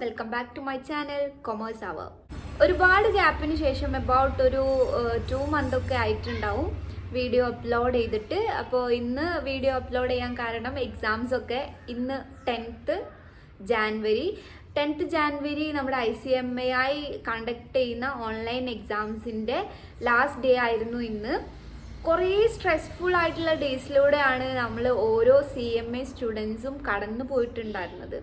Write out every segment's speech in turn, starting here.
Welcome back to my channel commerce hour. ഒരുപാട് ഗ്യാപ്പിന് ശേഷം അബൌട്ട് ഒരു 2 months ഒക്കെ ആയിട്ടുണ്ടാവും വീഡിയോ അപ്ലോഡ് ചെയ്തിട്ട്. അപ്പോൾ ഇന്ന് വീഡിയോ അപ്ലോഡ് ചെയ്യാൻ കാരണം എക്സാംസ് ഒക്കെ ഇന്ന് 10th ജാനുവരി നമ്മുടെ ICMAI കണ്ടക്ട് ചെയ്യുന്ന ഓൺലൈൻ എക്സാംസിൻ്റെ ലാസ്റ്റ് ഡേ ആയിരുന്നു ഇന്ന്. കുറേ സ്ട്രെസ്ഫുൾ ആയിട്ടുള്ള ഡേയ്സിലൂടെയാണ് നമ്മൾ ഓരോ CMA സ്റ്റുഡൻസും കടന്നു പോയിട്ടുണ്ടായിരുന്നത്.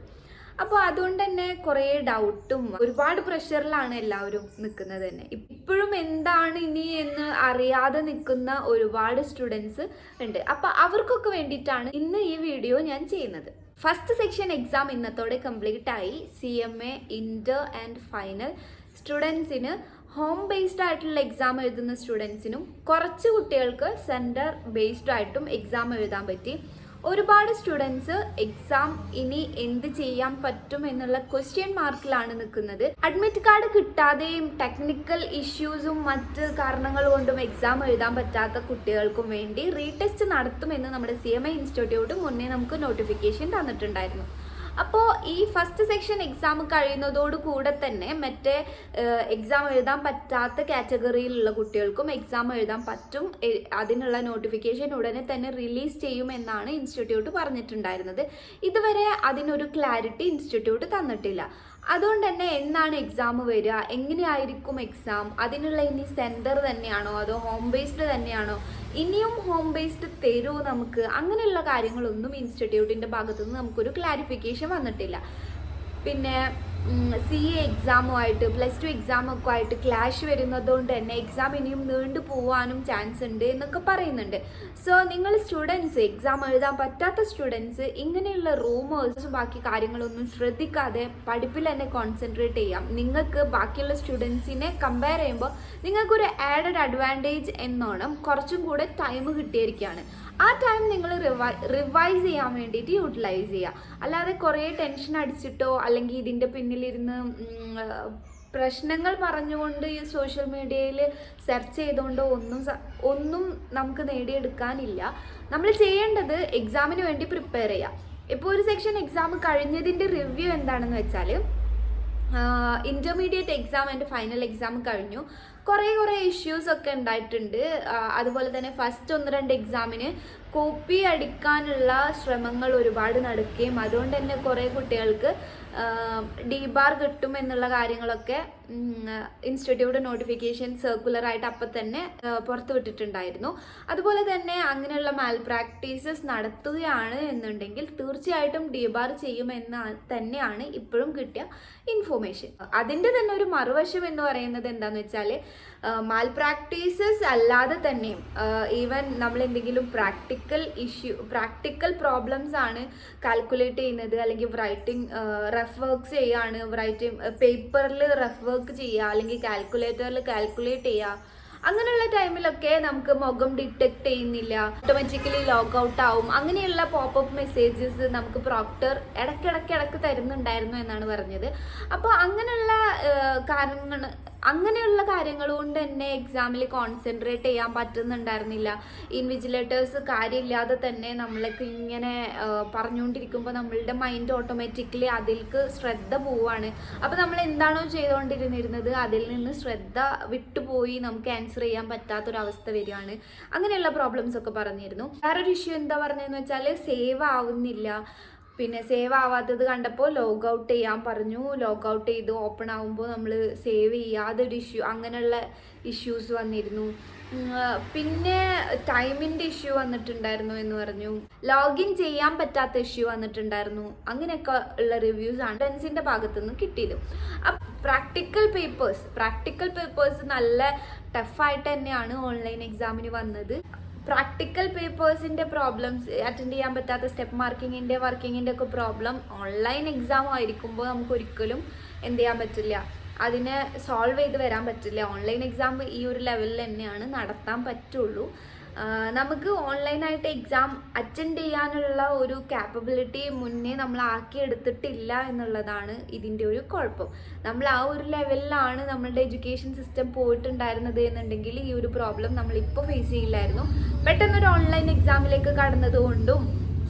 അപ്പോൾ അതുകൊണ്ട് തന്നെ കുറേ ഡൗട്ടും ഒരുപാട് പ്രഷറിലാണ് എല്ലാവരും നിൽക്കുന്നത് തന്നെ. ഇപ്പോഴും എന്താണ് ഇനി എന്ന് അറിയാതെ നിൽക്കുന്ന ഒരുപാട് സ്റ്റുഡൻസ് ഉണ്ട്. അപ്പോൾ അവർക്കൊക്കെ വേണ്ടിയിട്ടാണ് ഇന്ന് ഈ വീഡിയോ ഞാൻ ചെയ്യുന്നത്. ഫസ്റ്റ് സെക്ഷൻ എക്സാം ഇന്നത്തോടെ കംപ്ലീറ്റ് ആയി. CMA ഇൻ്റർ ആൻഡ് ഫൈനൽ സ്റ്റുഡൻസിന് ഹോം ബേസ്ഡ് ആയിട്ടുള്ള എക്സാം എഴുതുന്ന സ്റ്റുഡൻസിനും കുറച്ച് കുട്ടികൾക്ക് സെൻറ്റർ ബേസ്ഡ് ആയിട്ടും എക്സാം എഴുതാൻ പറ്റി. ഒരുപാട് സ്റ്റുഡൻസ് എക്സാം ഇനി എന്ത് ചെയ്യാൻ പറ്റും എന്നുള്ള ക്വസ്റ്റ്യൻ മാർക്കിലാണ് നിൽക്കുന്നത്. അഡ്മിറ്റ് കാർഡ് കിട്ടാതെയും ടെക്നിക്കൽ ഇഷ്യൂസും മറ്റ് കാരണങ്ങൾ കൊണ്ടും എക്സാം എഴുതാൻ പറ്റാത്ത കുട്ടികൾക്കും വേണ്ടി റീടെസ്റ്റ് നടത്തുമെന്ന് നമ്മുടെ CMA ഇൻസ്റ്റിറ്റ്യൂട്ട് മുന്നേ നമുക്ക് നോട്ടിഫിക്കേഷൻ തന്നിട്ടുണ്ടായിരുന്നു. അപ്പോൾ ഈ ഫസ്റ്റ് സെക്ഷൻ എക്സാം കഴിയുന്നതോട് കൂടെ തന്നെ മറ്റേ എക്സാം എഴുതാൻ പറ്റാത്ത കാറ്റഗറിയിലുള്ള കുട്ടികൾക്കും എക്സാം എഴുതാൻ പറ്റും. അതിനുള്ള നോട്ടിഫിക്കേഷൻ ഉടനെ തന്നെ റിലീസ് ചെയ്യുമെന്നാണ് ഇൻസ്റ്റിറ്റ്യൂട്ട് പറഞ്ഞിട്ടുണ്ടായിരുന്നത്. ഇതുവരെ അതിനൊരു ക്ലാരിറ്റി ഇൻസ്റ്റിറ്റ്യൂട്ട് തന്നിട്ടില്ല. അതുകൊണ്ട് തന്നെ എന്നാണ് എക്സാം വരിക, എങ്ങനെയായിരിക്കും എക്സാം, അതിനുള്ള ഇനി സെൻറ്റർ തന്നെയാണോ അതോ ഹോം ബേസ്ഡ് തന്നെയാണോ, ഇനിയും ഹോം ബേസ്ഡ് തരുമോ നമുക്ക്, അങ്ങനെയുള്ള കാര്യങ്ങളൊന്നും ഇൻസ്റ്റിറ്റ്യൂട്ടിൻ്റെ ഭാഗത്തുനിന്ന് നമുക്കൊരു ക്ലാരിഫിക്കേഷൻ വന്നിട്ടില്ല. പിന്നെ CA എക്സാമുമായിട്ട് +2 എക്സാമൊക്കെ ആയിട്ട് ക്ലാഷ് വരുന്നതുകൊണ്ട് തന്നെ എക്സാം ഇനിയും നീണ്ടു പോകാനും ചാൻസ് ഉണ്ട് എന്നൊക്കെ പറയുന്നുണ്ട്. സോ നിങ്ങൾ സ്റ്റുഡൻസ്, എക്സാം എഴുതാൻ പറ്റാത്ത സ്റ്റുഡൻസ് ഇങ്ങനെയുള്ള റൂമേഴ്സും ബാക്കി കാര്യങ്ങളൊന്നും ശ്രദ്ധിക്കാതെ പഠിപ്പിൽ തന്നെ കോൺസെൻട്രേറ്റ് ചെയ്യാം. നിങ്ങൾക്ക് ബാക്കിയുള്ള സ്റ്റുഡൻസിനെ കമ്പയർ ചെയ്യുമ്പോൾ നിങ്ങൾക്കൊരു ആഡഡ് അഡ്വാൻറ്റേജ് എന്നോണം കുറച്ചും കൂടെ ടൈം കിട്ടിയിരിക്കുകയാണ്. ആ ടൈം നിങ്ങൾ റിവൈസ് ചെയ്യാൻ വേണ്ടിയിട്ട് യൂട്ടിലൈസ് ചെയ്യുക. അല്ലാതെ കുറേ ടെൻഷൻ അടിച്ചിട്ടോ അല്ലെങ്കിൽ ഇതിൻ്റെ പിന്നിലിരുന്ന് പ്രശ്നങ്ങൾ പറഞ്ഞുകൊണ്ട് ഈ സോഷ്യൽ മീഡിയയിൽ സെർച്ച് ചെയ്തുകൊണ്ടോ ഒന്നും നമുക്ക് നേടിയെടുക്കാനില്ല. നമ്മൾ ചെയ്യേണ്ടത് എക്സാമിന് വേണ്ടി പ്രിപ്പയർ ചെയ്യുക. ഇപ്പോൾ ഒരു സെക്ഷൻ എക്സാം കഴിഞ്ഞതിൻ്റെ റിവ്യൂ എന്താണെന്ന് വെച്ചാൽ, intermediate exam and final exam കഴിഞ്ഞു. കുറേ ഇഷ്യൂസ് ഒക്കെ ഉണ്ടായിട്ടുണ്ട്. അതുപോലെ തന്നെ ഫസ്റ്റ് 1-2 എക്സാമിന് കോപ്പി അടിക്കാനുള്ള ശ്രമങ്ങൾ ഒരുപാട് നടക്കുകയും അതുകൊണ്ട് തന്നെ കുറേ കുട്ടികൾക്ക് DBAR കിട്ടും എന്നുള്ള കാര്യങ്ങളൊക്കെ ഇൻസ്റ്റിറ്റ്യൂട്ട് നോട്ടിഫിക്കേഷൻ സർക്കുലറായിട്ട് അപ്പം തന്നെ പുറത്തു വിട്ടിട്ടുണ്ടായിരുന്നു. അതുപോലെ തന്നെ അങ്ങനെയുള്ള മാൽ പ്രാക്ടീസസ് നടത്തുകയാണ് എന്നുണ്ടെങ്കിൽ തീർച്ചയായിട്ടും DBAR ചെയ്യുമെന്ന് തന്നെയാണ് ഇപ്പോഴും കിട്ടിയ ഇൻഫോർമേഷൻ. അതിൻ്റെ തന്നെ ഒരു മറുവശം എന്ന് പറയുന്നത് എന്താണെന്ന് വെച്ചാൽ, മാൽ പ്രാക്ടീസസ് അല്ലാതെ തന്നെയും ഈവൻ നമ്മൾ എന്തെങ്കിലും പ്രാക്ടിക്കൽ പ്രോബ്ലംസ് ആണ് കാൽക്കുലേറ്റ് ചെയ്യുന്നത്, അല്ലെങ്കിൽ റഫ് വർക്ക്സ് ചെയ്യുകയാണ്, പേപ്പറിൽ റഫ് വർക്ക് ചെയ്യുക, അല്ലെങ്കിൽ കാൽക്കുലേറ്ററിൽ കാൽക്കുലേറ്റ് ചെയ്യുക, അങ്ങനെയുള്ള ടൈമിലൊക്കെ നമുക്ക് മുഖം ഡിറ്റക്ട് ചെയ്യുന്നില്ല, ഓട്ടോമാറ്റിക്കലി ലോഗ് ഔട്ട് ആവും. അങ്ങനെയുള്ള പോപ്പപ്പ് മെസ്സേജസ് നമുക്ക് പ്രോക്ടർ ഇടയ്ക്കിടയ്ക്ക് തരുന്നുണ്ടായിരുന്നു എന്നാണ് പറഞ്ഞത്. അപ്പോൾ അങ്ങനെയുള്ള കാര്യങ്ങൾ കൊണ്ട് തന്നെ എക്സാമിൽ കോൺസെൻട്രേറ്റ് ചെയ്യാൻ പറ്റുന്നുണ്ടായിരുന്നില്ല. ഇൻവിജിലേറ്റേഴ്സ് കാര്യമില്ലാതെ തന്നെ നമ്മളൊക്കെ ഇങ്ങനെ പറഞ്ഞുകൊണ്ടിരിക്കുമ്പോൾ നമ്മളുടെ മൈൻഡ് ഓട്ടോമാറ്റിക്കലി അതിലേക്ക് ശ്രദ്ധ പോവുകയാണ്. അപ്പോൾ നമ്മൾ എന്താണോ ചെയ്തുകൊണ്ടിരുന്നത് അതിൽ നിന്ന് ശ്രദ്ധ വിട്ടുപോയി നമുക്ക് ആൻസർ ചെയ്യാൻ പറ്റാത്തൊരവസ്ഥ വരികയാണ്. അങ്ങനെയുള്ള പ്രോബ്ലംസ് ഒക്കെ പറഞ്ഞിരുന്നു. വേറൊരു ഇഷ്യൂ എന്താ പറഞ്ഞതെന്ന് വെച്ചാൽ, സേവ് ആവുന്നില്ല. പിന്നെ സേവ് ആവാത്തത് കണ്ടപ്പോൾ ലോഗ് ഔട്ട് ചെയ്യാൻ പറഞ്ഞു. ലോഗ് ഔട്ട് ചെയ്ത് ഓപ്പൺ ആകുമ്പോൾ നമ്മൾ സേവ് ചെയ്യാതെ ഒരു ഇഷ്യൂ, അങ്ങനെയുള്ള ഇഷ്യൂസ് വന്നിരുന്നു. പിന്നെ ടൈമിൻ്റെ ഇഷ്യൂ വന്നിട്ടുണ്ടായിരുന്നു എന്ന് പറഞ്ഞു. ലോഗിൻ ചെയ്യാൻ പറ്റാത്ത ഇഷ്യൂ വന്നിട്ടുണ്ടായിരുന്നു. അങ്ങനെയൊക്കെ ഉള്ള റിവ്യൂസ് ആണ് സ്റ്റുഡൻസിൻ്റെ ഭാഗത്തുനിന്ന് കിട്ടിയത്. പ്രാക്ടിക്കൽ പേപ്പേഴ്സ് നല്ല ടഫായിട്ട് തന്നെയാണ് ഓൺലൈൻ എക്സാമിന് വന്നത്. പ്രാക്ടിക്കൽ പേപ്പേഴ്സിൻ്റെ പ്രോബ്ലംസ്, അറ്റൻഡ് ചെയ്യാൻ പറ്റാത്ത സ്റ്റെപ്പ് വർക്കിങ്ങിൻ്റെ ഒക്കെ പ്രോബ്ലം ഓൺലൈൻ എക്സാം ആയിരിക്കുമ്പോൾ നമുക്കൊരിക്കലും എന്ത് ചെയ്യാൻ പറ്റില്ല, അതിനെ സോൾവ് ചെയ്ത് വരാൻ പറ്റില്ല. ഓൺലൈൻ എക്സാം ഈ ഒരു ലെവലിൽ തന്നെയാണ് നടത്താൻ പറ്റുള്ളൂ. നമുക്ക് ഓൺലൈനായിട്ട് എക്സാം അറ്റൻഡ് ചെയ്യാനുള്ള ഒരു ക്യാപ്പബിലിറ്റി മുന്നേ നമ്മൾ ആക്കിയെടുത്തിട്ടില്ല എന്നുള്ളതാണ് ഇതിൻ്റെ ഒരു കുഴപ്പം. നമ്മൾ ആ ഒരു ലെവലിലാണ് നമ്മളുടെ എഡ്യൂക്കേഷൻ സിസ്റ്റം പോയിട്ടുണ്ടായിരുന്നത് എന്നുണ്ടെങ്കിൽ ഈ ഒരു പ്രോബ്ലം നമ്മളിപ്പോൾ ഫേസ് ചെയ്യില്ലായിരുന്നു. പെട്ടെന്നൊരു ഓൺലൈൻ എക്സാമിലേക്ക് കടന്നതുകൊണ്ടും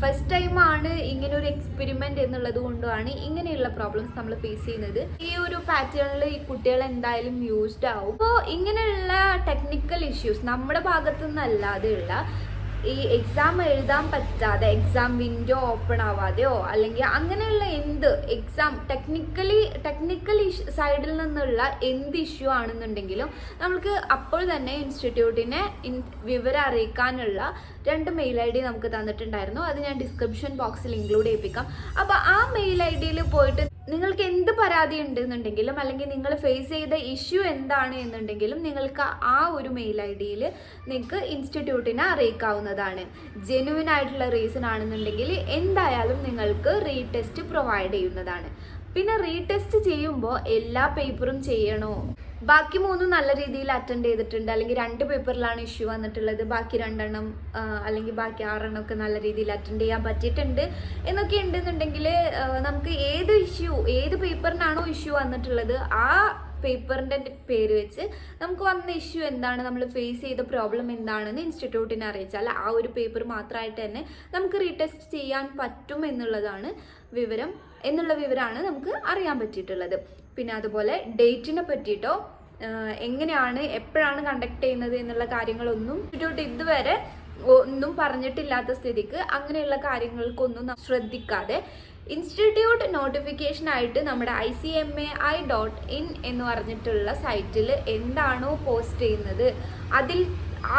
ഫസ്റ്റ് ടൈമാണ് ഇങ്ങനെ ഒരു എക്സ്പെരിമെന്റ് എന്നുള്ളത് കൊണ്ടാണ് ഇങ്ങനെയുള്ള പ്രോബ്ലംസ് നമ്മൾ ഫേസ് ചെയ്യുന്നത്. ഈ ഒരു പാറ്റേണിൽ ഈ കുട്ടികൾ എന്തായാലും യൂസ്ഡ് ആവും. അപ്പോൾ ഇങ്ങനെയുള്ള ടെക്നിക്കൽ ഇഷ്യൂസ് നമ്മുടെ ഭാഗത്തു നിന്നല്ലാതെയുള്ള ഈ എക്സാം എഴുതാൻ പറ്റാതെ, എക്സാം വിൻഡോ ഓപ്പൺ ആവാതെയോ അല്ലെങ്കിൽ അങ്ങനെയുള്ള എന്ത് എക്സാം ടെക്നിക്കൽ സൈഡിൽ നിന്നുള്ള എന്ത് ഇഷ്യൂ ആണെന്നുണ്ടെങ്കിലും നമുക്ക് അപ്പോൾ തന്നെ ഇൻസ്റ്റിറ്റ്യൂട്ടിനെ വിവരം അറിയിക്കാനുള്ള 2 മെയിൽ ID നമുക്ക് തന്നിട്ടുണ്ടായിരുന്നു. അത് ഞാൻ ഡിസ്ക്രിപ്ഷൻ ബോക്സിൽ ഇൻക്ലൂഡ് ചെയ്യിപ്പിക്കാം. അപ്പോൾ ആ മെയിൽ ID പോയിട്ട് നിങ്ങൾക്ക് എന്ത് പരാതി ഉണ്ടെന്നുണ്ടെങ്കിലും അല്ലെങ്കിൽ നിങ്ങൾ ഫേസ് ചെയ്ത ഇഷ്യൂ എന്താണ് എന്നുണ്ടെങ്കിലും നിങ്ങൾക്ക് ആ ഒരു മെയിൽ ID നിങ്ങൾക്ക് ഇൻസ്റ്റിറ്റ്യൂട്ടിനെ അറിയിക്കാവുന്നതാണ്. ജെന്യുവിൻ ആയിട്ടുള്ള റീസൺ ആണെന്നുണ്ടെങ്കിൽ എന്തായാലും നിങ്ങൾക്ക് റീടെസ്റ്റ് പ്രൊവൈഡ് ചെയ്യുന്നതാണ്. പിന്നെ റീടെസ്റ്റ് ചെയ്യുമ്പോൾ എല്ലാ പേപ്പറും ചെയ്യണോ? ബാക്കി 3 നല്ല രീതിയിൽ അറ്റൻഡ് ചെയ്തിട്ടുണ്ട്, അല്ലെങ്കിൽ 2 പേപ്പറിലാണ് ഇഷ്യൂ വന്നിട്ടുള്ളത്, ബാക്കി 2 എണ്ണം അല്ലെങ്കിൽ ബാക്കി 6 എണ്ണം ഒക്കെ നല്ല രീതിയിൽ അറ്റൻഡ് ചെയ്യാൻ പറ്റിയിട്ടുണ്ട് എന്നൊക്കെ ഉണ്ടെന്നുണ്ടെങ്കിൽ നമുക്ക് ഏത് പേപ്പറിനാണോ ഇഷ്യൂ വന്നിട്ടുള്ളത് ആ പേപ്പറിൻ്റെ പേര് വെച്ച് നമുക്ക് വന്ന ഇഷ്യൂ എന്താണ്, നമ്മൾ ഫേസ് ചെയ്ത പ്രോബ്ലം എന്താണെന്ന് ഇൻസ്റ്റിറ്റ്യൂട്ടിനെ അറിയിച്ചാൽ ആ ഒരു പേപ്പർ മാത്രമായിട്ട് തന്നെ നമുക്ക് റീടെസ്റ്റ് ചെയ്യാൻ പറ്റും എന്നുള്ളതാണ് വിവരമാണ് നമുക്ക് അറിയാൻ പറ്റിയിട്ടുള്ളത്. പിന്നെ അതുപോലെ ഡേറ്റിനെ പറ്റിയിട്ടോ എങ്ങനെയാണ് എപ്പോഴാണ് കണ്ടക്ട് ചെയ്യുന്നത് എന്നുള്ള കാര്യങ്ങളൊന്നും ഇൻസ്റ്റിറ്റ്യൂട്ട് ഇതുവരെ ഒന്നും പറഞ്ഞിട്ടില്ലാത്ത സ്ഥിതിക്ക് അങ്ങനെയുള്ള കാര്യങ്ങൾക്കൊന്നും ശ്രദ്ധിക്കാതെ ഇൻസ്റ്റിറ്റ്യൂട്ട് നോട്ടിഫിക്കേഷൻ ആയിട്ട് നമ്മുടെ ICMAI.in എന്ന് പറഞ്ഞിട്ടുള്ള സൈറ്റിൽ എന്താണോ പോസ്റ്റ് ചെയ്യുന്നത് അതിൽ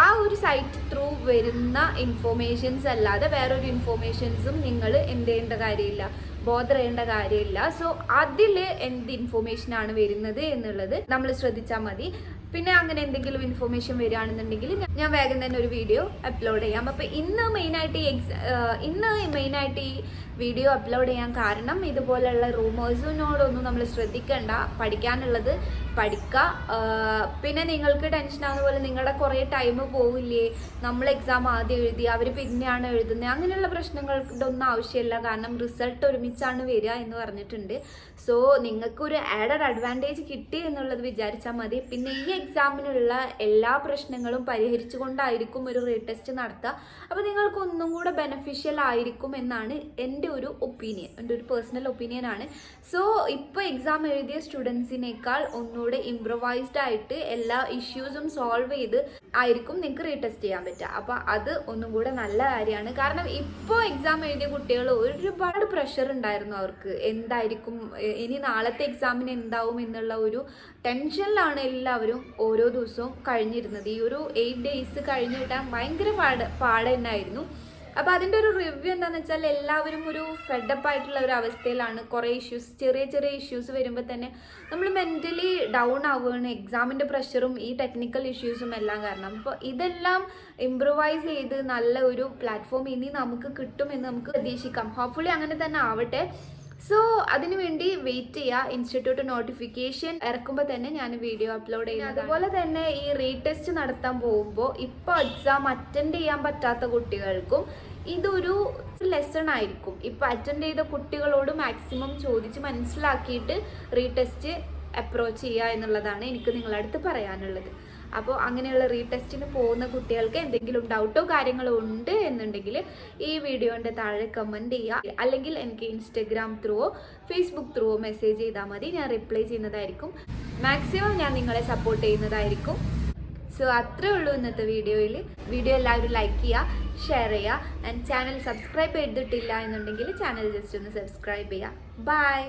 ആ ഒരു സൈറ്റ് ത്രൂ വരുന്ന ഇൻഫോർമേഷൻസ് അല്ലാതെ വേറൊരു ഇൻഫോർമേഷൻസും നിങ്ങൾ എന്ത് ചെയ്യേണ്ട കാര്യമില്ല, ബോധർ ചെയ്യേണ്ട കാര്യമില്ല. സോ അതിൽ എന്ത് ഇൻഫോർമേഷനാണ് വരുന്നത് എന്നുള്ളത് നമ്മൾ ശ്രദ്ധിച്ചാൽ മതി. പിന്നെ അങ്ങനെ എന്തെങ്കിലും ഇൻഫോർമേഷൻ വരികയാണെന്നുണ്ടെങ്കിൽ ഞാൻ വേഗം തന്നെ ഒരു വീഡിയോ അപ്ലോഡ് ചെയ്യാം. അപ്പോൾ ഇന്ന് മെയിനായിട്ട് ഈ വീഡിയോ അപ്ലോഡ് ചെയ്യാൻ കാരണം ഇതുപോലെയുള്ള റൂമേഴ്സിനോടൊന്നും നമ്മൾ ശ്രദ്ധിക്കേണ്ട, പഠിക്കാനുള്ളത് പഠിക്കുക. പിന്നെ നിങ്ങൾക്ക് ടെൻഷൻ ആവുന്ന പോലെ നിങ്ങളുടെ കുറേ ടൈം പോവില്ലേ, നമ്മൾ എക്സാം ആദ്യം എഴുതി അവർ പിന്നെയാണ് എഴുതുന്നത്, അങ്ങനെയുള്ള പ്രശ്നങ്ങളുടെ ഒന്നും ആവശ്യമില്ല. കാരണം റിസൾട്ട് ഒരുമിച്ചാണ് വരിക എന്ന് പറഞ്ഞിട്ടുണ്ട്. സോ നിങ്ങൾക്കൊരു ആഡഡ് അഡ്വാൻറ്റേജ് കിട്ടി എന്നുള്ളത് വിചാരിച്ചാൽ മതി. പിന്നെ ഈ എക്സാമിനുള്ള എല്ലാ പ്രശ്നങ്ങളും പരിഹരിച്ചുകൊണ്ടായിരിക്കും ഒരു റീടെസ്റ്റ് നടത്തുക. അപ്പോൾ നിങ്ങൾക്ക് ഒന്നും കൂടെ ബെനഫിഷ്യൽ ആയിരിക്കും എന്നാണ് എൻ്റെ ഒരു പേഴ്സണൽ ഒപ്പീനിയനാണ്. സോ ഇപ്പോൾ എക്സാം എഴുതിയ സ്റ്റുഡൻസിനേക്കാൾ ഒന്നുകൂടെ ഇംപ്രവൈസ്ഡ് ആയിട്ട് എല്ലാ ഇഷ്യൂസും സോൾവ് ചെയ്ത് ആയിരിക്കും നിങ്ങൾക്ക് റീടെസ്റ്റ് ചെയ്യാൻ പറ്റുക. അപ്പോൾ അത് ഒന്നും കൂടെ നല്ല കാര്യമാണ്. കാരണം ഇപ്പോൾ എക്സാം എഴുതിയ കുട്ടികൾ ഒരുപാട് പ്രഷർ ഉണ്ടായിരുന്നു. അവർക്ക് എന്തായിരിക്കും ഇനി നാളത്തെ എക്സാമിന് എന്താവും എന്നുള്ള ഒരു ടെൻഷനിലാണ് എല്ലാവരും ഓരോ ദിവസവും കഴിഞ്ഞിരുന്നത്. ഈ ഒരു 8 days കഴിഞ്ഞ് കിട്ടാൻ ഭയങ്കര പാട് തന്നെയായിരുന്നു. അപ്പോൾ അതിൻ്റെ ഒരു റിവ്യൂ എന്താണെന്ന് വെച്ചാൽ എല്ലാവരും ഒരു ഫെഡപ്പ് ആയിട്ടുള്ള ഒരു അവസ്ഥയിലാണ്. കുറേ ചെറിയ ഇഷ്യൂസ് വരുമ്പോൾ തന്നെ നമ്മൾ മെൻ്റലി ഡൗൺ ആവുകയാണ്. എക്സാമിൻ്റെ പ്രഷറും ഈ ടെക്നിക്കൽ ഇഷ്യൂസും എല്ലാം കാരണം. അപ്പോൾ ഇതെല്ലാം ഇംപ്രൂവൈസ് ചെയ്ത് നല്ല ഒരു പ്ലാറ്റ്ഫോം ഇനി നമുക്ക് കിട്ടുമെന്ന് നമുക്ക് പ്രതീക്ഷിക്കാം. ഹോപ്പ്ഫുള്ളി അങ്ങനെ തന്നെ ആവട്ടെ. സോ അതിനുവേണ്ടി വെയിറ്റ് ചെയ്യുക. ഇൻസ്റ്റിറ്റ്യൂട്ട് നോട്ടിഫിക്കേഷൻ ഇറക്കുമ്പോൾ തന്നെ ഞാൻ വീഡിയോ അപ്ലോഡ് ചെയ്യുന്നത്. അതുപോലെ തന്നെ ഈ റീടെസ്റ്റ് നടത്താൻ പോകുമ്പോൾ ഇപ്പോൾ എക്സാം അറ്റൻഡ് ചെയ്യാൻ പറ്റാത്ത കുട്ടികൾക്കും ഇതൊരു ലെസൺ ആയിരിക്കും. ഇപ്പോൾ അറ്റൻഡ് ചെയ്ത കുട്ടികളോട് മാക്സിമം ചോദിച്ച് മനസ്സിലാക്കിയിട്ട് റീടെസ്റ്റ് അപ്രോച്ച് ചെയ്യുക എന്നുള്ളതാണ് എനിക്ക് നിങ്ങളുടെ അടുത്ത് പറയാനുള്ളത്. അപ്പോൾ അങ്ങനെയുള്ള റീടെസ്റ്റിന് പോകുന്ന കുട്ടികൾക്ക് എന്തെങ്കിലും ഡൗട്ടോ കാര്യങ്ങളോ ഉണ്ട് എന്നുണ്ടെങ്കിൽ ഈ വീഡിയോൻ്റെ താഴെ കമൻറ്റ് ചെയ്യുക. അല്ലെങ്കിൽ എനിക്ക് ഇൻസ്റ്റഗ്രാം ത്രൂവോ ഫേസ്ബുക്ക് ത്രൂവോ മെസ്സേജ് ചെയ്താൽ മതി. ഞാൻ റിപ്ലൈ ചെയ്യുന്നതായിരിക്കും. മാക്സിമം ഞാൻ നിങ്ങളെ സപ്പോർട്ട് ചെയ്യുന്നതായിരിക്കും. സോ അത്രേ ഉള്ളൂ ഇന്നത്തെ വീഡിയോയിൽ. വീഡിയോ എല്ലാവരും ലൈക്ക് ചെയ്യുക, ഷെയർ ചെയ്യുക. ആൻഡ് ചാനൽ സബ്സ്ക്രൈബ് ചെയ്തിട്ടില്ല എന്നുണ്ടെങ്കിൽ ചാനൽ ജസ്റ്റ് ഒന്ന് സബ്സ്ക്രൈബ് ചെയ്യുക. ബൈ.